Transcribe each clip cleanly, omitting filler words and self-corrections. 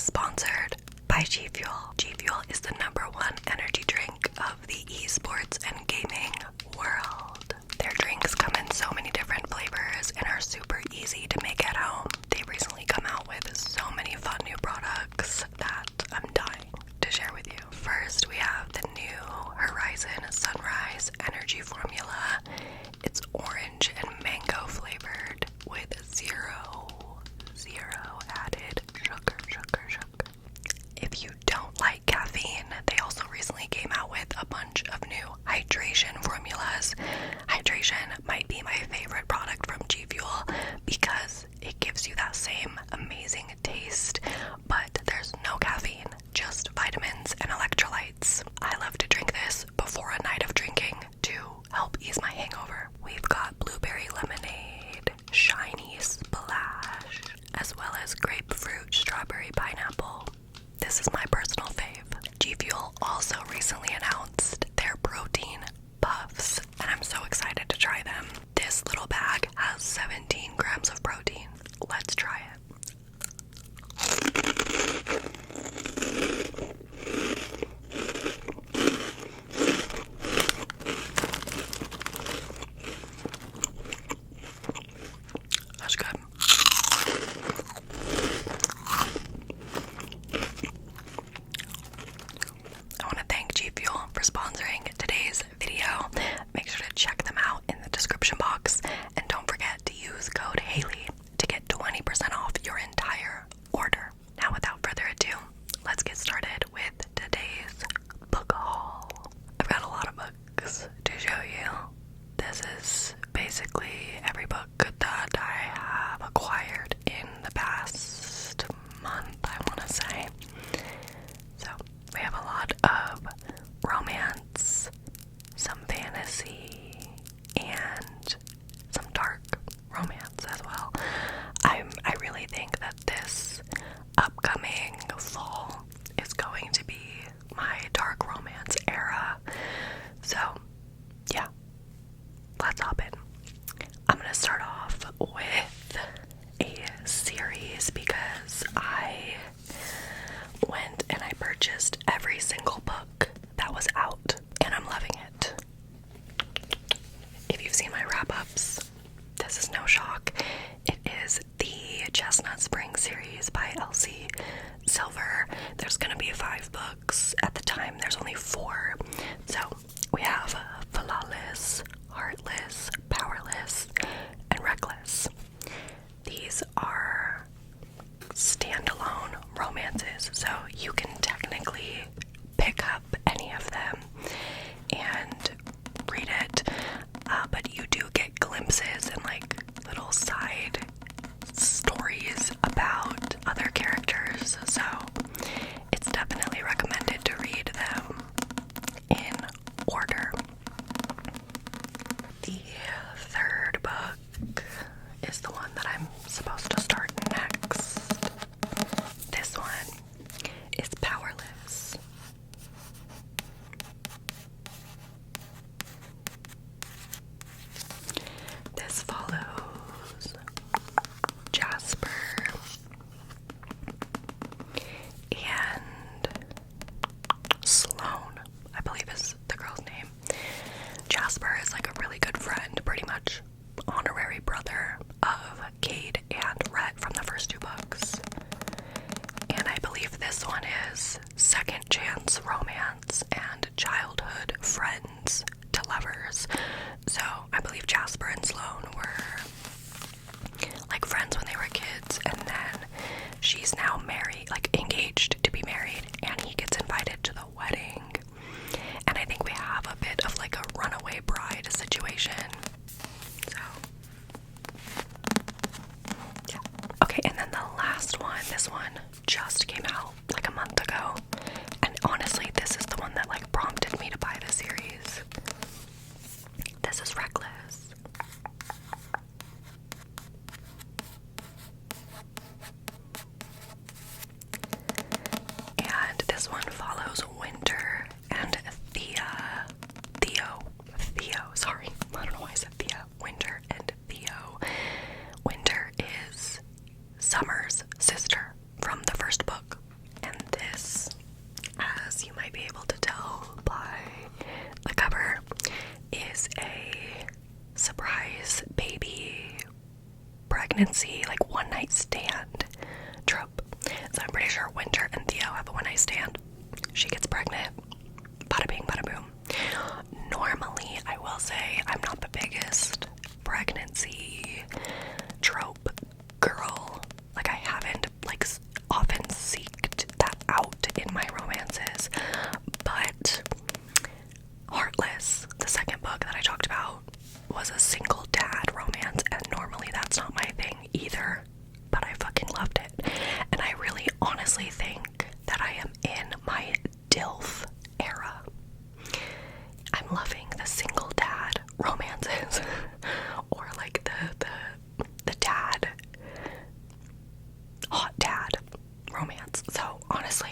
sponsored by G Fuel. G Fuel is the #1 energy drink of the esports and gaming world. Their drinks come in so many different flavors and are super easy to make at home. They've recently come out with so many fun new products that I'm dying to share with you. First, we have the new Horizon Sunrise Energy Formula. It's orange and mango flavored with zero added sugar. If you don't like caffeine, they also recently came out with a bunch of new hydration formulas. Hydration might be my favorite product from G Fuel because it gives you that same amazing taste, but there's no caffeine, just vitamins and electrolytes. I love to drink this before a night of drinking to help ease my hangover. We've got blueberry lemonade, shiny splash, as well as grapefruit, strawberry, pineapple. This is my personal fave. G Fuel also recently announced their protein puffs, and I'm so excited to try them. This little bag has 17 grams of protein. Let's try it. That's good. I want to thank G Fuel for sponsoring today's video. Make sure to check them out in the description box, and don't forget to use code Haley to get 20% off your entire order. Now, without further ado, let's get started with today's book haul. I've got a lot of books to show you. This is basically every book that I have acquired in the past month, I want to say. So, we have a lot of romance, some fantasy, and some dark romance as well. I really think that this upcoming fall is going to be my dark romance era. So, yeah, let's hop in. I'm going to start off with a series because I went and I purchased every single book that was out, and I'm loving it. If you've seen my wrap-ups, this is no shock. It is the Chestnut Spring series by Elsie Silver. There's going to be 5 books. At the time, there's only 4. So, we have Flawless, Heartless, Powerless, and Reckless. These are standalone romances, so you can technically pick up any of them and read it, but you do get glimpses and like little side stories about other characters, so it's definitely recommended to read them in order. The third book is the one that I'm supposed to start next. This one is Powerless. This follows Jasper and Sloane, I believe is the girl's name. Jasper is like a really good friend, pretty much honorary brother of Cade and Rhett from the first 2 books. And I believe this one is second chance romance and childhood friends to lovers. So I believe Jasper and Sloane were like friends when they were kids, and then she's now married, like engaged to be married, and he gets invited to the wedding. And I think we have a bit of like a runaway bride situation. So, yeah. Okay, and then the last one, this one just came out like a month ago. And honestly, this is the one that like prompted me to buy the series. This is Reckless. And this one follows Winter and Theo, sorry, I don't know why I said Thea. Winter and Theo. Winter is Summer's sister from the first book. pregnancy, like one night stand trope. So I'm pretty sure Winter and Theo have a one night stand. She gets pregnant. Bada bing, bada boom. Normally, I will say I'm not the biggest pregnancy trope girl. Like, I haven't like often seeked that out in my romances, but Heartless, the second book that I talked about, was a single dad romance, and normally that's not my thing either, but I fucking loved it. And I really honestly think that I am in my DILF era. I'm loving the single dad romances or like the dad, hot dad romance. So honestly,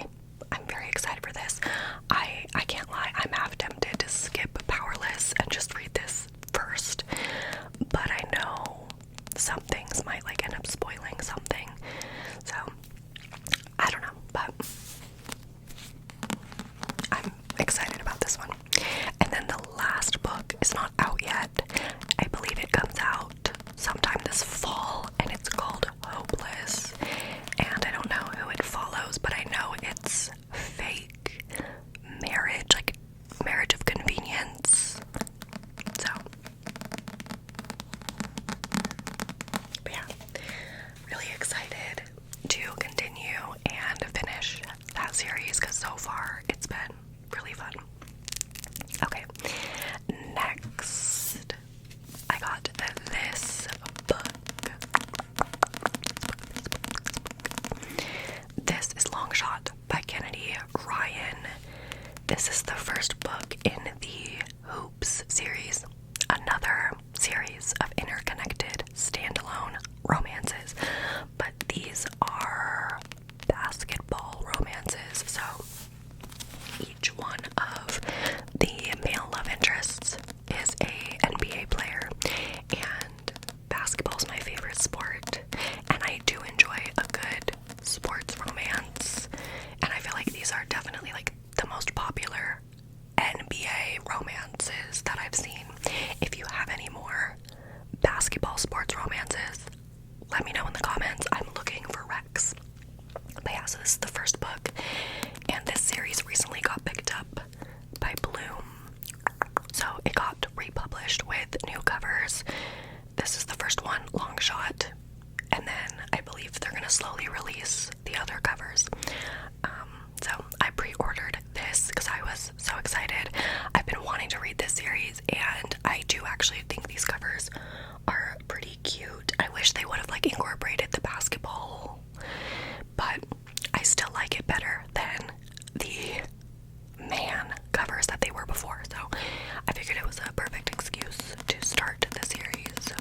I'm very excited for this. I can't lie, I'm half tempted to skip Powerless and just read this first, but I know some things might like end up spoiling something, so I don't know, but I'm excited about this one. And then the last book is not out yet. I believe it comes out sometime this fall, and it's called Hopeless, and I don't know who it follows, but I know it's fake marriage, like marriage of convenience. So, but yeah, really excited to continue and finish that series because so far it's been really fun. Okay, next I got this book. This is Long Shot by Kennedy Ryan. This is the first book in the Hoops series, another series of interconnected standalone romances, but these are basketball romances, so each one of the male love interests is a NBA player, and basketball is my favorite sport, and I do enjoy a good sports romance, and I feel like these are definitely like the most popular NBA romances that I've seen. If you have any more basketball sports romances, let me know in the comments. I'm looking for recs. But yeah, so this is the first book, and this series recently got picked up by Bloom. So it got republished with new covers. This is the first one, Long Shot, and then I believe they're gonna slowly release the other covers. So I pre-ordered this because I was so excited. I've been wanting to read this series, and I do actually think these covers are pretty cute. I wish they would have like incorporated the basketball, but I still like it better than the man covers that they were before. So I figured it was a perfect excuse to start the series.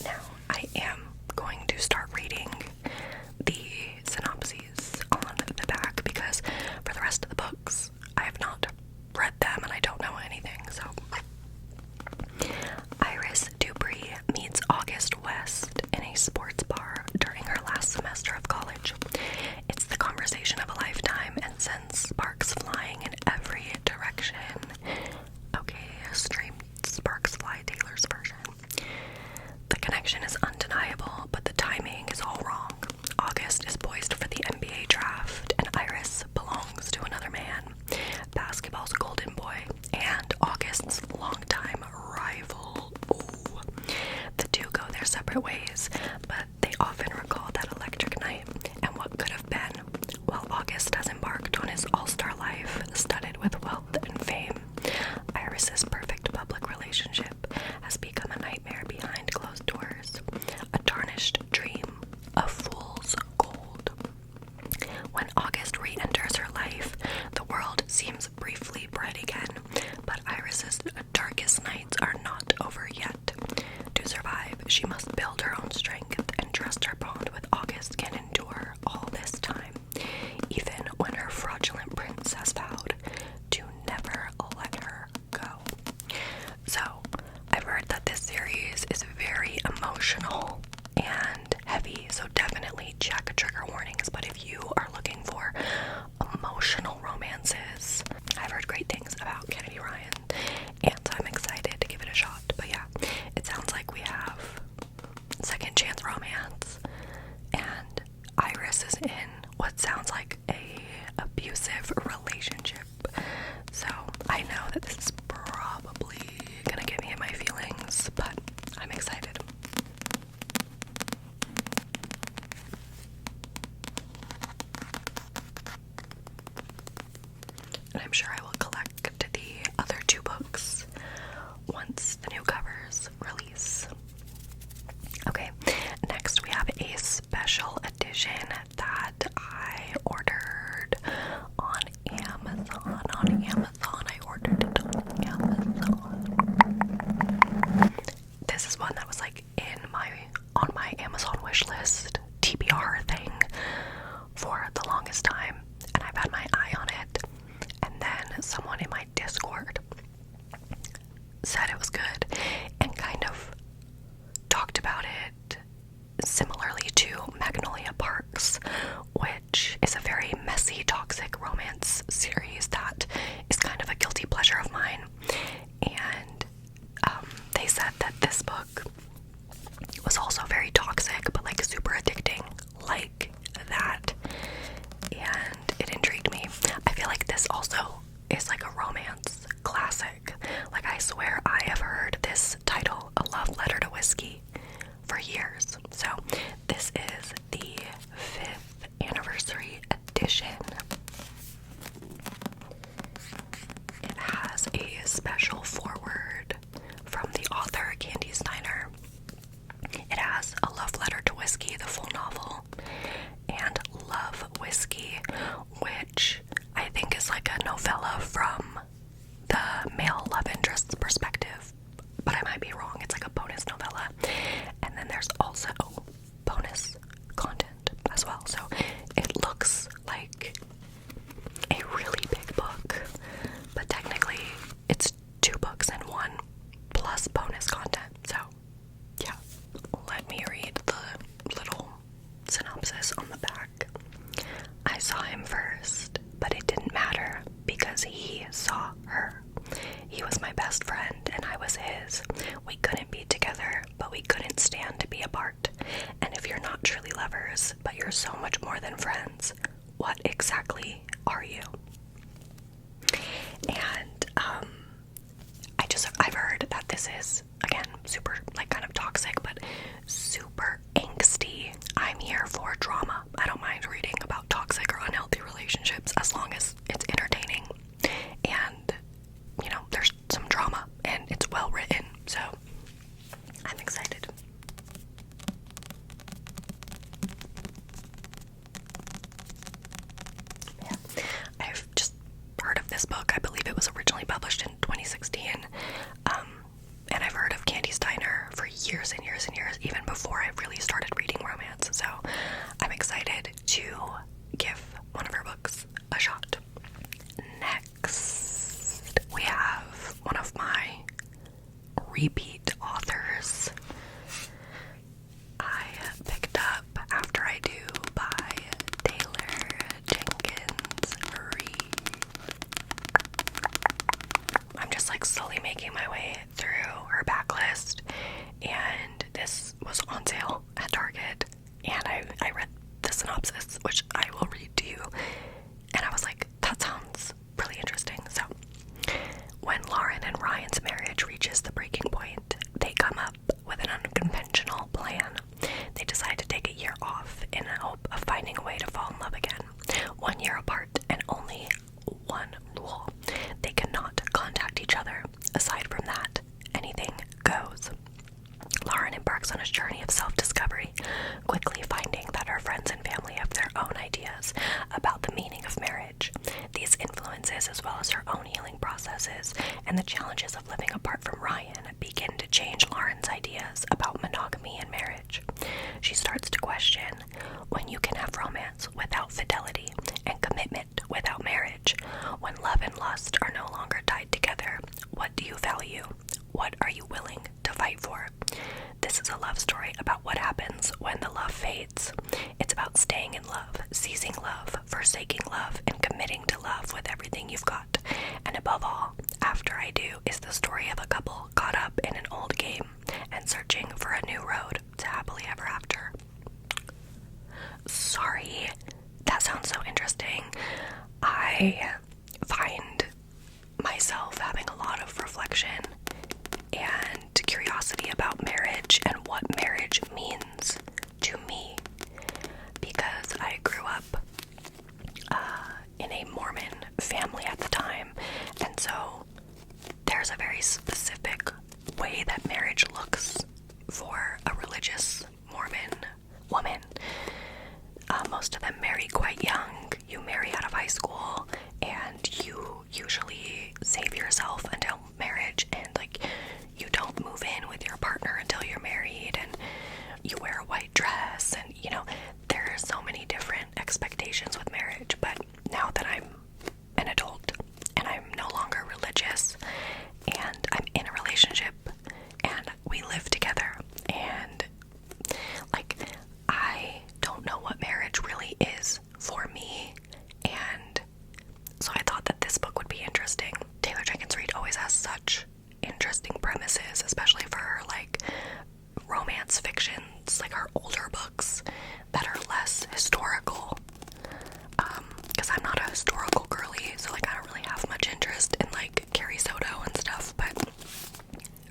Now I am going to start reading the synopses on the back because for the rest of the books I have not read them and I don't know anything. So Iris Dupree meets August West in a sports bar during her is in what sounds like a abusive relationship. So I know that this is probably gonna get me in my feelings, but I'm excited. And I'm sure I will collect the other 2 books once the new covers release. Okay, next we have a special edition that I ordered on Amazon. I ordered it on Amazon. This is one that was like on my Amazon wish list TBR thing for the longest time, and I've had my eye on it. And then someone in my Discord said it was good and kind of talked about it similarly to Magnolia Parks, which is a very messy, toxic romance series that is kind of a guilty pleasure of mine. And they said that this book was also very toxic, but like super addicting, like that. And it intrigued me. I feel like this also is like a romance classic. Like, I swear I have heard this title, A Love Letter to Whiskey, for years. So this is the 5th anniversary edition. It has a special foreword from the author, Candy Steiner. It has A Love Letter to Whiskey, the full novel, and Love Whiskey, which I think is like a novella from the male love interest's perspective, but I might be wrong. It's like a bonus novella. And then there's also bonus content as well. So it looks like a really big book, but technically it's 2 books in one plus bonus content. So yeah, let me read the little synopsis on the back. I saw him first, but it didn't matter because he saw her. He was my best friend and I was his. We couldn't be together, but we couldn't stand to be apart. And if you're not truly lovers, but you're so much more than friends, what exactly are you? And I've heard that this is, again, super, like, kind of toxic, but super angsty. I'm here for drama. I don't mind reading about toxic or unhealthy relationships as long as it's entertaining and, you know, there's some drama and it's well written. So I'm excited. Yeah, I've just heard of this book. I believe it was originally published in 2016. And I've heard of Candy Steiner for years and years and years, even before I really started reading romance. So I'm excited to give one of her books a shot. Next, we have one of my repeat authors. I picked up After I Do by Taylor Jenkins Reid. I'm just like slowly making my way through her backlist, and this was on sale at Target, and I read the synopsis, which I will read to you, and I was like, that sounds really interesting. So when Lauren and Ryan's marriage reaches the breaking point, they come up with an unconventional plan. They decide to take a year off in the hope of finding a way to fall in love again. 1 year apart, and only one rule: they cannot contact each other. Aside from that, anything goes. Lauren embarks on a journey of self-discovery, quickly finding that her friends and family have their own ideas about the meaning of marriage. These influences, as well as her own healing processes and the challenges of living apart from Ryan, begin to change Lauren's ideas about monogamy and marriage. She starts to question, when you can have romance without fidelity and commitment without marriage, when love and lust are no longer tied together, what do you value? What are you willing to fight for? This is a love story about what happens when the love fades. It's about staying in love, seizing love, forsaking love, and committing to love with everything you've got. And above all, After I Do is the story of a couple caught up in an old game and searching for a new road to happily ever after. Sorry, I find myself having a lot of reflection and curiosity about marriage and what marriage means to me, because I grew up in a Mormon family at the time, and so there's a very specific way that marriage looks for a religious Mormon woman. Most of them marry quite young. You marry out of high school, and you usually save yourself until marriage, and like you don't move in with your partner until you're married, and you wear a white dress, and you know, there are so many different expectations with marriage. But now that I'm an adult and I'm no longer religious and I'm in a relationship and we live together, and like I don't know what marriage really is for me, and so I thought that this book would be interesting. Taylor Jenkins Reid always has such interesting premises, especially for her like romance fictions, like her older books that are less historical, because I'm not a historical girly, so like I don't really have much interest in like Carrie Soto and stuff, but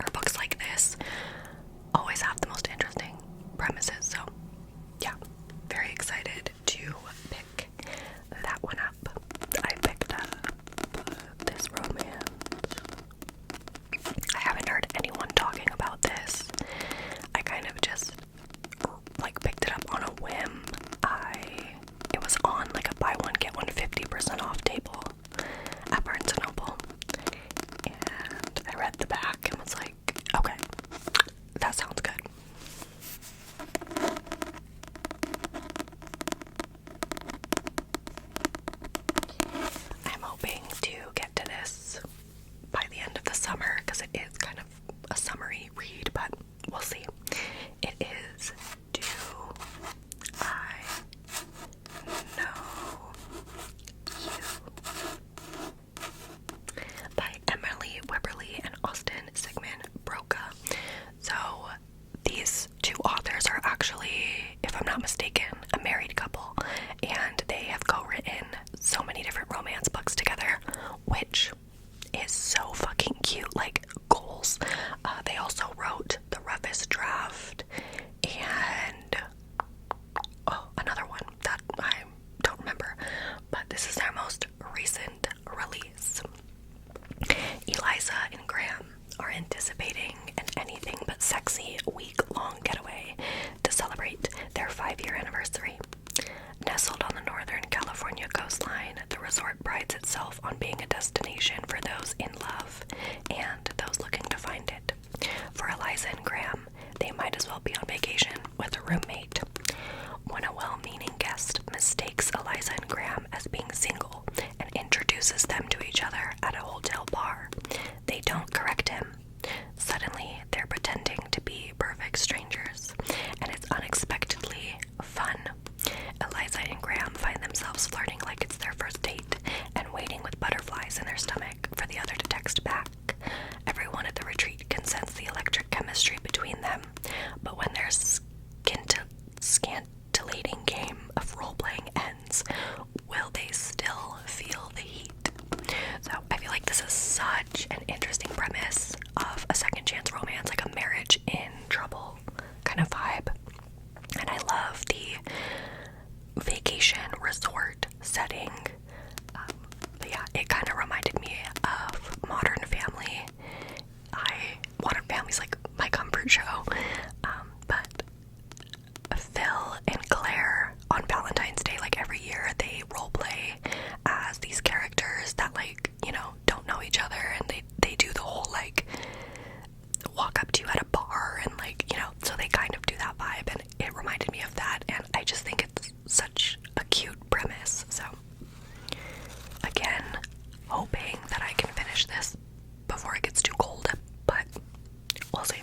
her books like this always have the most interesting premises. So yeah, very excited to pick that one up. I picked up this romance. I haven't heard anyone talking about this. I kind of just like picked it up on a whim. It was on like a buy one get one 50% off table at Barnes & Noble, and I read the back and was like, okay, that sounds good. I'm hoping to get to this by the end of the summer, because it is kind of a summery read, but we'll see. It is Do I Know You by Emily Webberly and Austin Sigmund Broca. So these two authors are actually, if I'm not mistaken, a married couple, and they have co-written so many different romance books together, which is so fucking cute, like goals. They also wrote The Roughest Draft and another one that I don't remember, but this is their most recent release. Eliza and Graham are anticipating an anything but sexy week-long getaway to celebrate their 5-year anniversary. Nestled on the northern California coastline, the resort prides itself on being a destination for those in love and those looking to find it. For Eliza and Graham, they might as well be on vacation with a roommate. When a well-meaning guest mistakes Eliza and Graham as being single and introduces them to each other at a hotel bar, they don't correct him. Suddenly, they're pretending to be perfect strangers, and it's unexpectedly fun. Eliza and Graham find themselves flirting like it's their first date and waiting with butterflies in their stomach for the other to text back. Everyone at the retreat can sense the electric chemistry between them, but when their scintillating game of role-playing ends, will they still feel the heat? So I feel like this is such an interesting premise of a second chance romance, like a marriage in trouble kind of vibe. And I love the vacation resort setting. But yeah, it kind of reminded me of Modern Family. Modern Family's like my comfort show. But Phil and Claire on Valentine's Day, like every year, they role play as these characters that like, you know, don't know each other, and they do the whole like walk up to you at a bar and like, you know, so they kind of do that vibe, and it reminded me of that, and I just think it's such a cute premise. So again, hoping that I can finish this before it gets too cold, but we'll see.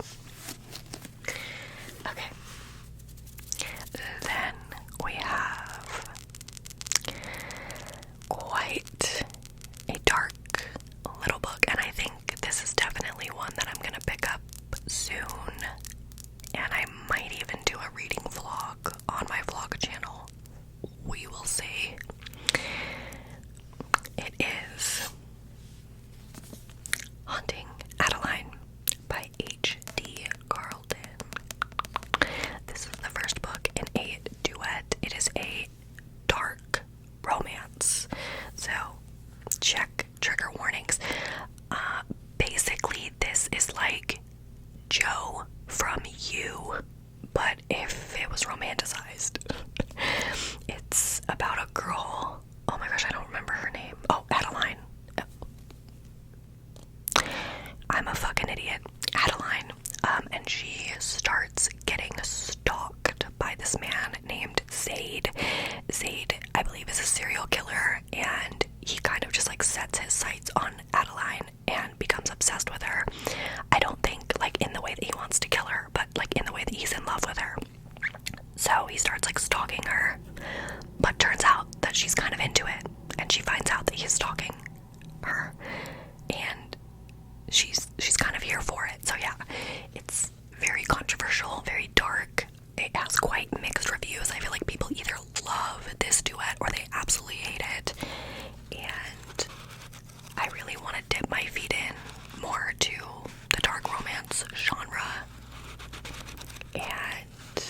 is a serial killer, and he kind of just like sets his sights on Adeline and becomes obsessed with her. I don't think like in the way that he wants to kill her, but like in the way that he's in love with her. So he starts like stalking her, but turns out that she's kind of into it, and she finds out that he's stalking her, and she's kind of here for it. So yeah, it's very controversial, very dark. It has quite mixed reviews. I feel like people either love this duet or they absolutely hate it, and I really want to dip my feet in more to the dark romance genre, and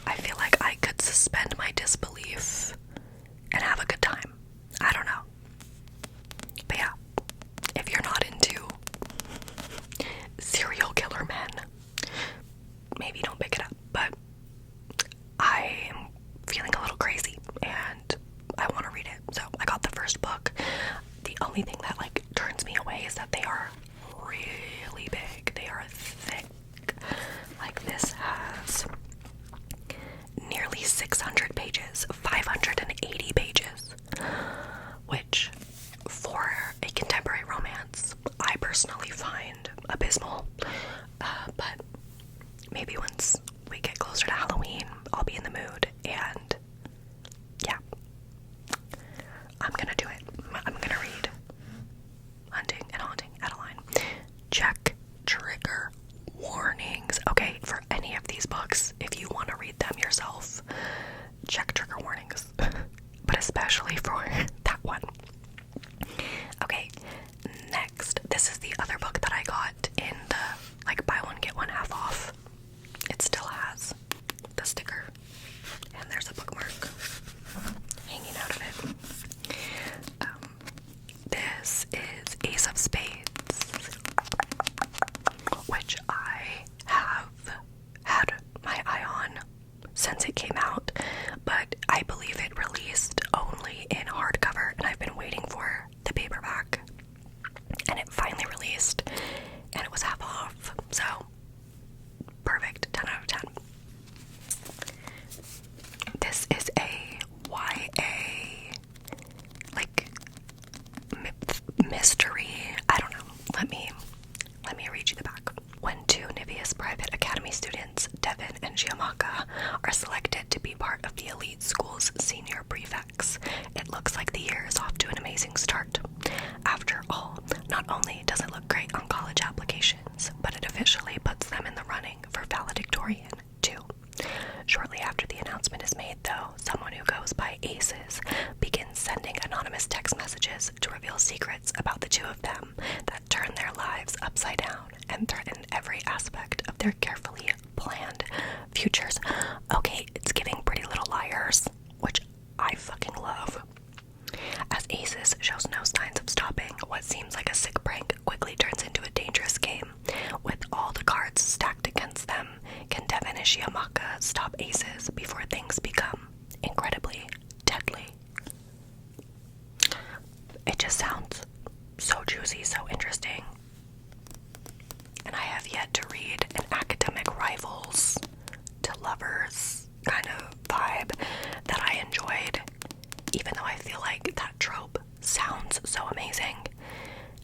I feel like I could suspend my disbelief and have a good time. I don't know. But yeah, if you're not into serial killer men, maybe don't pick it up. But I am feeling a little crazy and I want to read it. So I got the first book. The only thing that like turns me away is that they are really big. They are thick. Like this has nearly 600 pages, 580 pages, which for a contemporary romance, I personally find abysmal. But maybe once we get closer to Halloween, I'll be in the mood, and yeah, I'm gonna do it. I'm gonna read Hunting and Haunting Adeline. Check trigger warnings. Okay, for any of these books, if you want to read them yourself, check trigger warnings. But especially for that one. Okay, next, this is the other book that I got in the like buy one get one half off. It still has the sticker, and there's a bookmark hanging out of it. This is Ace of Spades, which I have had my eye on since it came out, but I believe it released only in hardcover, and I've been waiting for the paperback, and it finally released, and it was half off, so perfect, 10 out of 10. This is a YA, like, mystery, I don't know, let me read you the back. When two Niveus Private Academy students, Devin and Giamacca, are selected to be part of the elite school's senior prefects, it looks like the year is off to an amazing start. After all, not only does it look great on college applications, but it officially puts them in the running for valedictorian, too. Shortly after the announcement is made, though, someone who goes by Aces begins sending anonymous text messages to reveal secrets about the two of them that turn their lives upside down and threaten every aspect of their carefully planned futures. Okay, it's giving Pretty Little Liars, which I fucking love. As Aces shows no signs of stopping, what seems like a sick prank quickly turns into a dangerous game. With all the cards stacked against them, can Devin and Giamacca stop Aces before things become incredibly deadly? It just sounds so juicy, so interesting. And I have yet to read an academic rivals to lovers kind of vibe that I enjoyed, even though I feel like that trope sounds so amazing.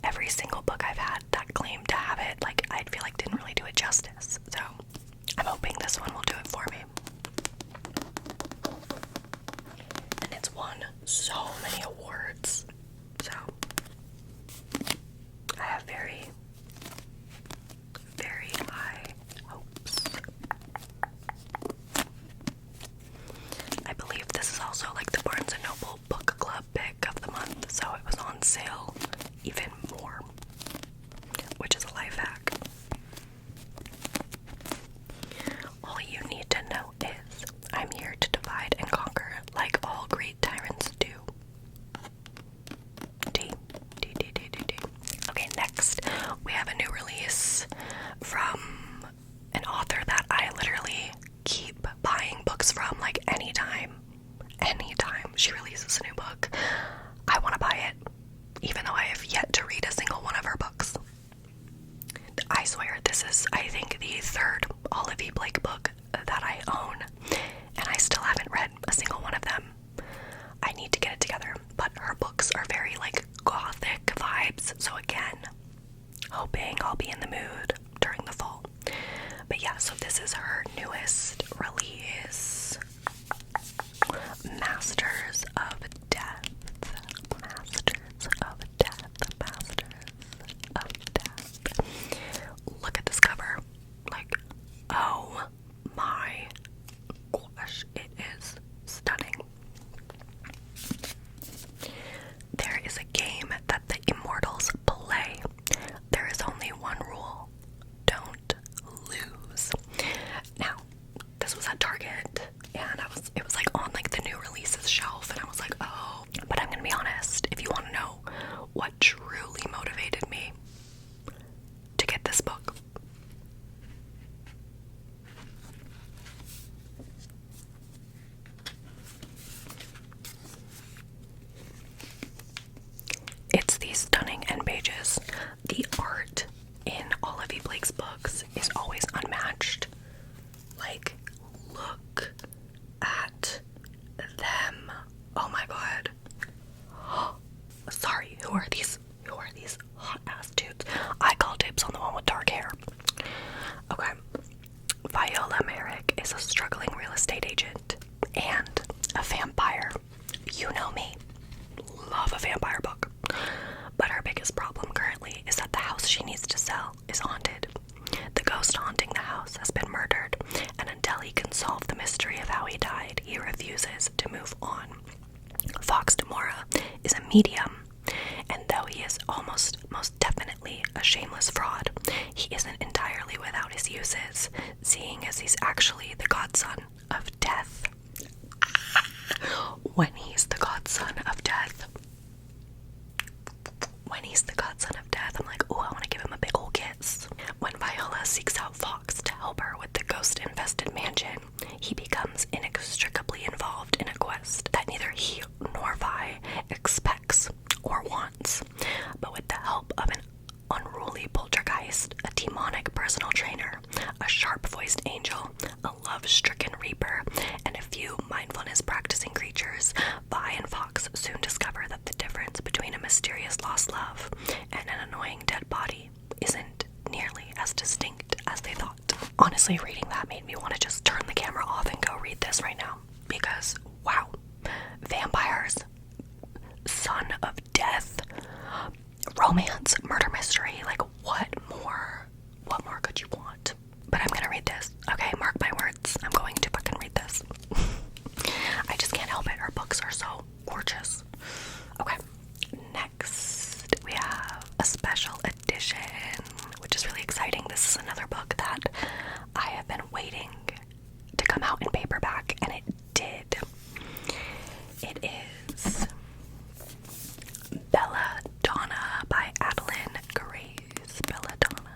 Every single book I've had that claimed to have it, like, I feel like didn't really do it justice. So I'm hoping this one will do it for me. And it's won so many awards. So I have very, very high hopes. I believe this is also like the Barnes & Noble Book Club pick of the month, so it was on sale even more, which is a life hack. All you need to know is I'm here to divide and conquer like all great tyrants do. D. Okay, next we have a new release from an author that I literally keep buying books from, like anytime she releases a new book, I want to buy it, even though I have yet to read a single one of her books. I swear, this is, I think, the third Olive Blake book that I own, and I still haven't read a single one of them. I need to get it together. gothic vibes. So again, hoping I'll be in the mood during the fall. But yeah, so this is her newest release, Masters of Death. Masters of Death. Masters of Death. Look at this cover. Like, oh my gosh, it is stunning. There is a game that the immortals play. There is only one rule: don't lose. Now, this was at Target, and it was like on like the new releases shelf, and I was like, oh. But I'm gonna be honest, if you want to know what truly motivated me to get this book, it's these stunning end pages. The art in all of E. Blake's books is always unmatched. Like, look at them. Oh my god. Sorry, who are these hot ass dudes? I call dibs on the one with dark hair. Okay. Viola Merrick is a struggling real estate agent and a vampire. You know me. Love a vampire book. But her biggest problem currently is that the house she needs to sell is haunted. The ghost haunting the house has been murdered, and until he can solve the mystery of how he died, he refuses to move on. Fox Demora is a medium, and though he is most definitely a shameless fraud, he isn't entirely without his uses, seeing as he's actually the godson of death. When he's the godson of death, I'm like, oh, I want to give him a big old kiss. When Viola seeks out Fox to help her with the ghost-infested mansion, he becomes inextricably involved in a quest that neither he nor Vi expects or wants. But with the help of an unruly poltergeist, a demonic personal trainer, a sharp-voiced angel, a love-stricken reaper, and a few mindfulness-practicing creatures, Vi and Fox soon discover that the difference between a mysterious lost love and an annoying dead body isn't nearly as distinct as they thought. Honestly, reading that made me want to just turn the camera off and go read this right now. Because, wow, vampires, son of death, romance, murder mystery, like what more could you want? But I'm gonna read this, okay? Mark my words, I'm going to fucking read this. I just can't help it, her books are so gorgeous. Okay, next we have a special edition, which is really exciting. This is another book that I have been waiting to come out in paperback, and it did. It is Bella Donna by Adeline Grace. Bella Donna.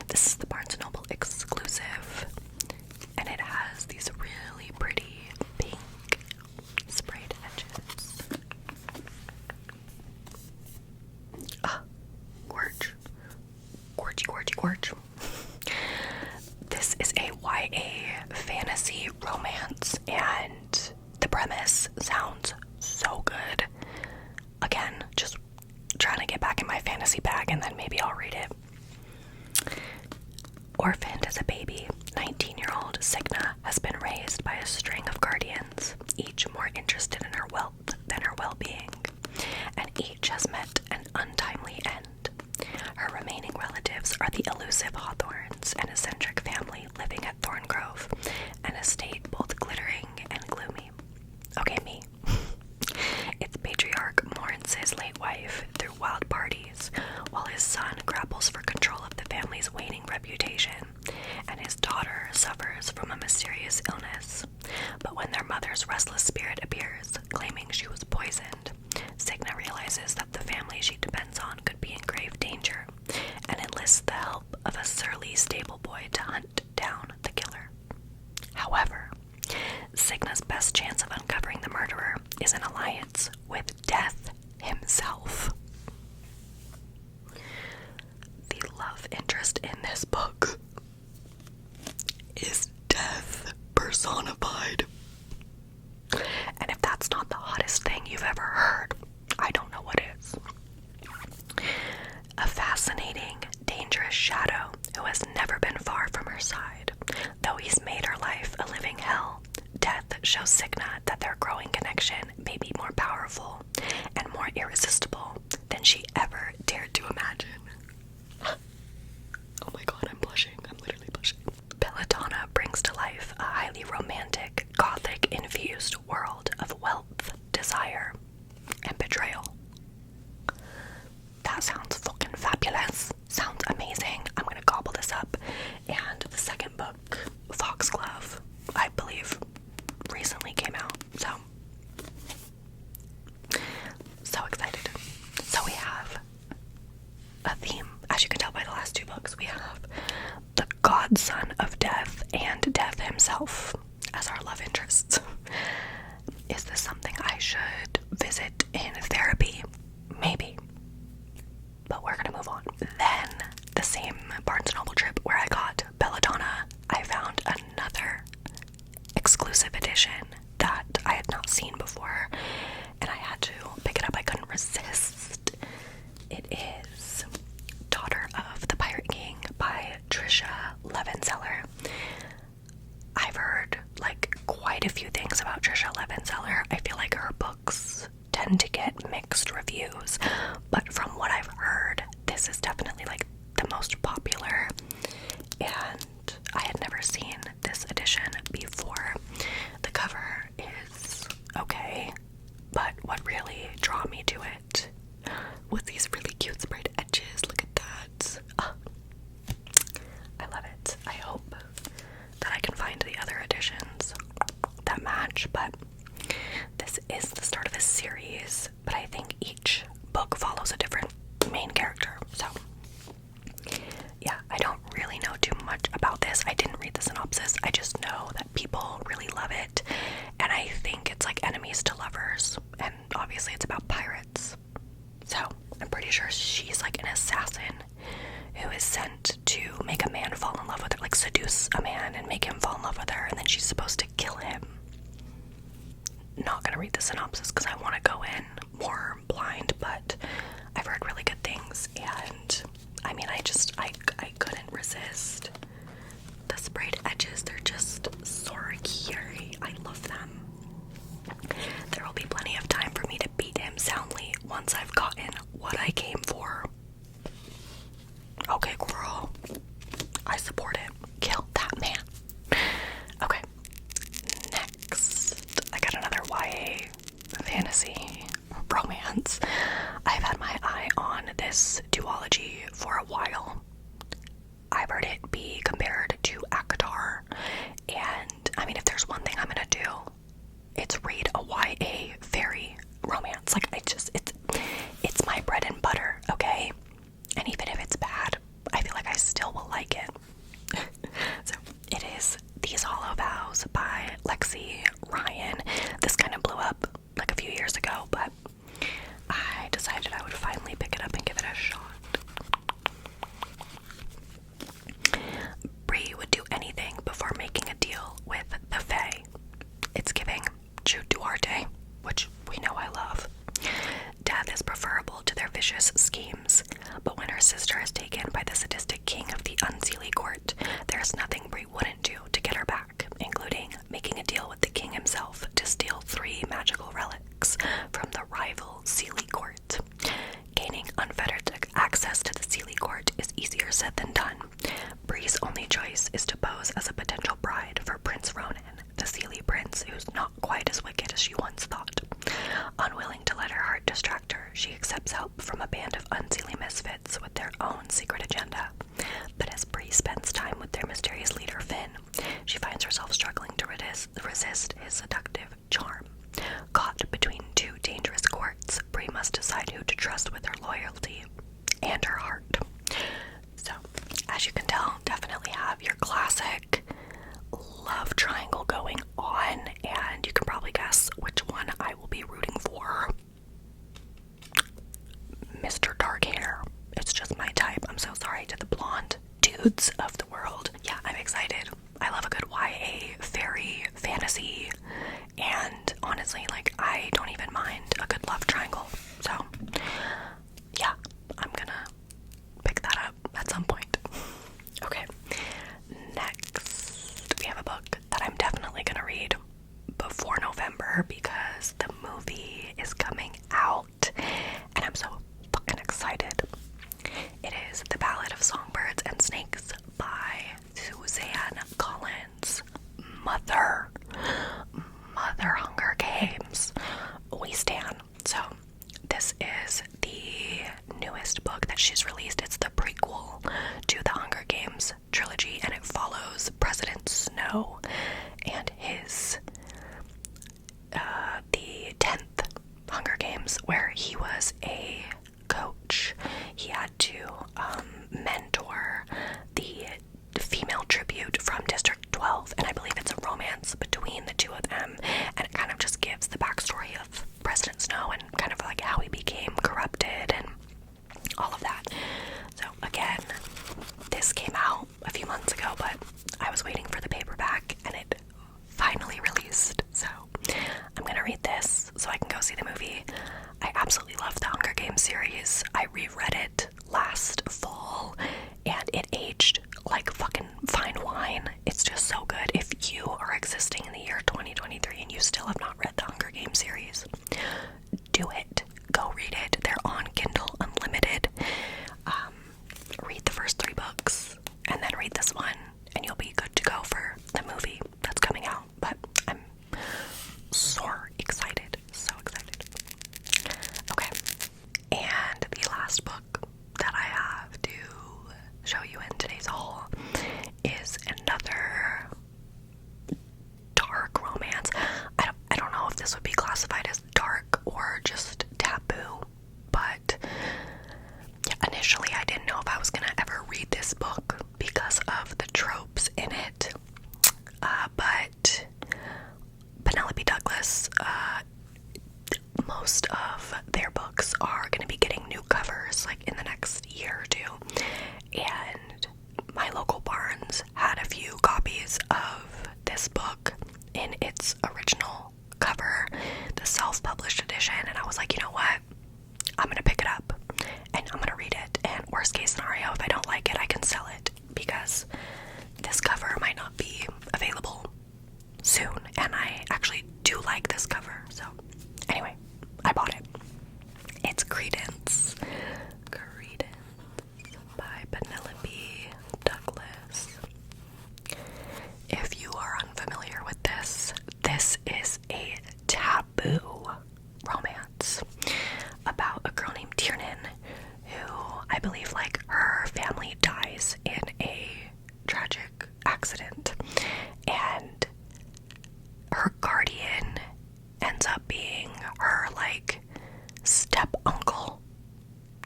This is the Barnes & Noble exclusive, and it has these really pretty pink sprayed edges. Gorge. This is a YA fantasy romance, and the premise sounds so good. Again, just trying to get back in my fantasy bag, and then maybe I'll read it. Orphaned as a baby, 19-year-old Signa has been raised by a string of guardians, each more interested in her wealth than her well-being, and each has met an untimely end. Her remaining relatives are the elusive Hawthorns, an eccentric family living at Thorngrove, an estate both glittering and gloomy. Okay, me. Its patriarch mourns his late wife through wild parties, while his son grapples for control of the family's waning reputation, and his daughter suffers from a mysterious illness. But when their mother's restless spirit appears, claiming she was poisoned, Signa realizes that the family she depends on could be in grave danger, and enlists the help of a surly stable boy to hunt down the killer. However, Signa's best chance of uncovering the murderer is an alliance with Death himself. The love interest in this book is Death personified. And if that's not the hottest thing you've ever heard, I don't know what is. A fascinating, dangerous shadow who has never been far from her side. Though he's made her life a living hell, death shows Signa that their growing connection may be more powerful and more irresistible than she ever dared to imagine. Oh my god, I'm blushing. I'm literally blushing. Belladonna brings to life a highly romantic, gothic-infused world of wealth, desire, and betrayal. That sounds fucking fabulous. Sounds amazing. I'm gonna gobble this up. And the second book, Foxglove, I believe, recently came out. So excited. So we have a theme. As you can tell by the last two books, we have the godson of death and death himself as our love interests. Is this something I should visit in therapy? Maybe. But we're gonna move on. Then, the same Barnes & Noble trip where I got Belladonna, I found another exclusive edition that I had not seen before, and I had to pick it up. I couldn't resist. It is Daughter of the Pirate King by Trisha Levenseller. I've heard quite a few things about Trisha Levenseller. I feel like her books tend to get mixed reviews, but from what I've heard, this is definitely the most popular, and I had never seen this edition before. The cover is okay, but what really drew me to it was these really cute sprayed edges. Look at that. I love it. I hope that I can find the other editions that match, but this is the start of a series, but I think each book follows a different main character. So yeah, I don't really know too much about this. I didn't read the synopsis. I just know that people really love it, and I think it's like enemies to lovers, and obviously it's about pirates. So I'm pretty sure she's like an assassin who is sent to make a man fall in love with her, seduce a man and make him fall in love with her, and then she's supposed to kill him. Not gonna read the synopsis because I want to go in more blind, but I've heard really good things, and I mean, I couldn't resist. The sprayed edges, they're just so cute. I love them. There will be plenty of time for me to beat him soundly once I've gotten what I came for. Okay, girl. I support it. Kill that man. Okay. Next, I got another YA fantasy romance. I've had my eye on this duology for a while. I've heard it be compared to ACOTAR, and I mean, if there's one thing I'm gonna do, it's read a YA fairy romance. It's my bread and butter, okay? And even if it's bad, I feel like I still will like it. So it is These Hollow Vows by Lexi Ryan. This kind of blew up a few years ago, but I decided I would finally pick it up and give it a shot. Bree would do anything before making a deal with the Fae. It's giving Jude Duarte, which we know I love. Death is preferable to their vicious schemes, but when her sister is taken by the sadistic king of the Unseelie court, there's nothing Bree wouldn't do to get her back, including making a deal with the king himself to steal 3 magical relics from the rival Seelie court. Gaining unfettered access to the Seelie court is easier said than done. Bree's only choice is to pose as a potential bride for Prince Ronan, the Seelie prince who's not quite as wicked as she once thought. Unwilling to let her heart distract her, she accepts help from a band of Unseelie misfits with their own secret agenda. But as Bree spends time with their mysterious leader Finn, she finds herself struggling to resist his seductive charm. Caught between 2 dangerous courts, Bree must decide who to trust with her loyalty and her heart. So, as you can tell, definitely have your classic love triangle going on, and you can probably guess which one I will be rooting for. Mr. Dark Hair. It's just my type. I'm so sorry to the blonde dudes of the world. Yeah, I'm excited. I love a good YA fairy fantasy, and her because the movie is coming out and I'm so fucking excited. It is The Ballad of Songbirds and Snakes by Suzanne Collins. Mother Hunger Games. We stan. So this is the newest book that she's released. It's the prequel to the Hunger Games trilogy, and it follows President Snow and his the 10th Hunger Games, where he was a coach. He had to mentor the female tribute from District 12, and I believe it's a romance between the two of them, and it kind of just gives the backstory of President Snow and kind of like how he became corrupted and all of that. So again, this came out a few months ago, but I was waiting for the paperback and it finally released, so I'm gonna read this so I can go see the movie. I absolutely love the Hunger Games series. I reread it last fall and it aged like fucking fine wine. It's just so good. If you are existing in the year 2023 and you still have not read the Hunger Games series, do it. Go read it. They're on Kindle Unlimited. Read the first 3 books and then read this one and you'll be good to go for the movie that's coming out. But I'm so excited. So excited. Okay. And the last book that I have to show you in today's haul is another dark romance. I don't know if this would be classified as dark or just taboo, but yeah, initially I didn't know if I was gonna ever read this book because of the tropes in it, but Penelope Douglas, most of their books are going to be getting new covers like in the next year or two, and my local Barnes had a few copies of this book in its original cover, the self-published edition, and I was like, you know what, I'm going to pick it up and I'm going to read it, and worst case scenario, if I don't like it, I can sell it because this cover might not be available soon, and I actually do like this cover. So anyway, I bought it. It's Credence by Penelope Douglas. If you are unfamiliar with this, this is a taboo romance about a girl named Tiernan who, I believe, like, her family dies in a tragic accident, and her guardian ends up being her, like, step uncle.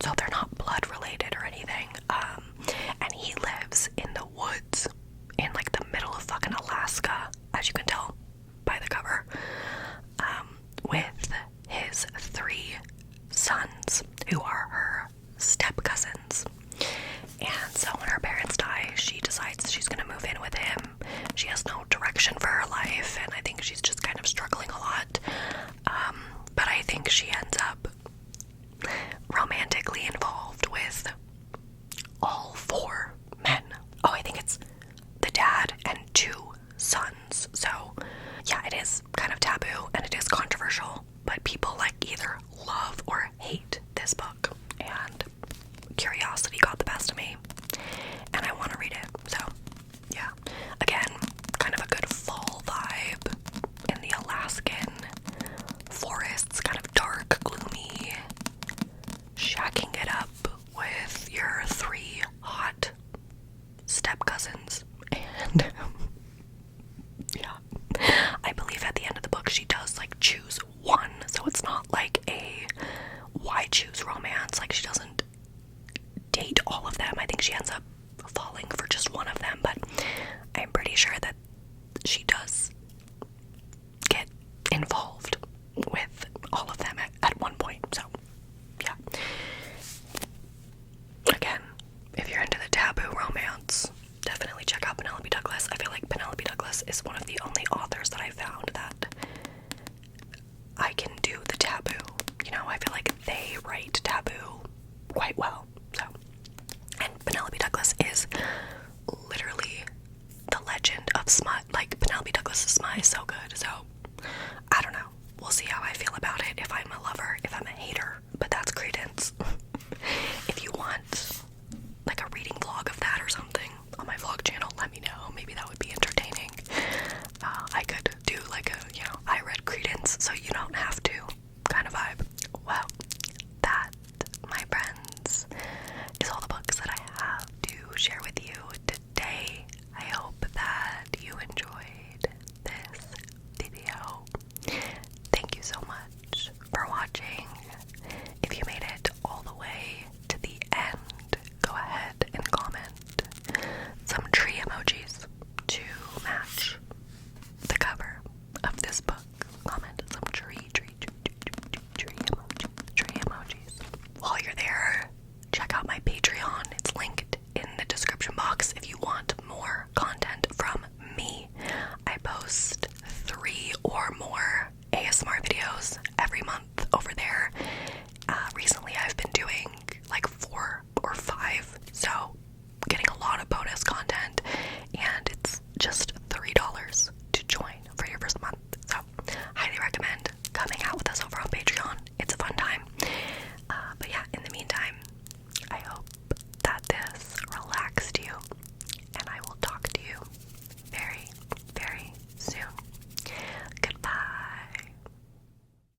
So they're not blood related or anything. And he lives in the woods in, like, the middle of fucking Alaska, as you can tell by the cover, with his 3 sons who are her step cousins. And so when her parents die, she decides she's gonna move in with him. She has no direction for her life, and I think she's just kind of struggling a lot. But I think she ends up romantically involved with all 4 men. Oh, I think it's the dad and 2 sons. So yeah, it is kind of taboo and it is controversial, but people like either love or hate this book, and curiosity got the best of me and I want to read it. So yeah, again, kind of a good fall vibe in the Alaskan forests, kind of dark, gloomy, shacking it up with your 3 hot step cousins. And yeah, I believe at the end of the book she does like choose one, so it's not like a why choose romance, like she doesn't date all of them. I think she ends up falling for just one of them, but I'm pretty sure that she does get involved with all of them at one point. So yeah, again, if you're into the taboo romance, definitely check out Penelope Douglas. I feel like Penelope Douglas is one of the only authors that I found that I can do the taboo. You know, I feel like they write taboo quite well. So, and Penelope Douglas is literally the legend of smut. Like, Penelope Douglas' smut is so good. So, I don't know. we'll see how I feel about it, if I'm a lover, if I'm a hater. But that's Credence.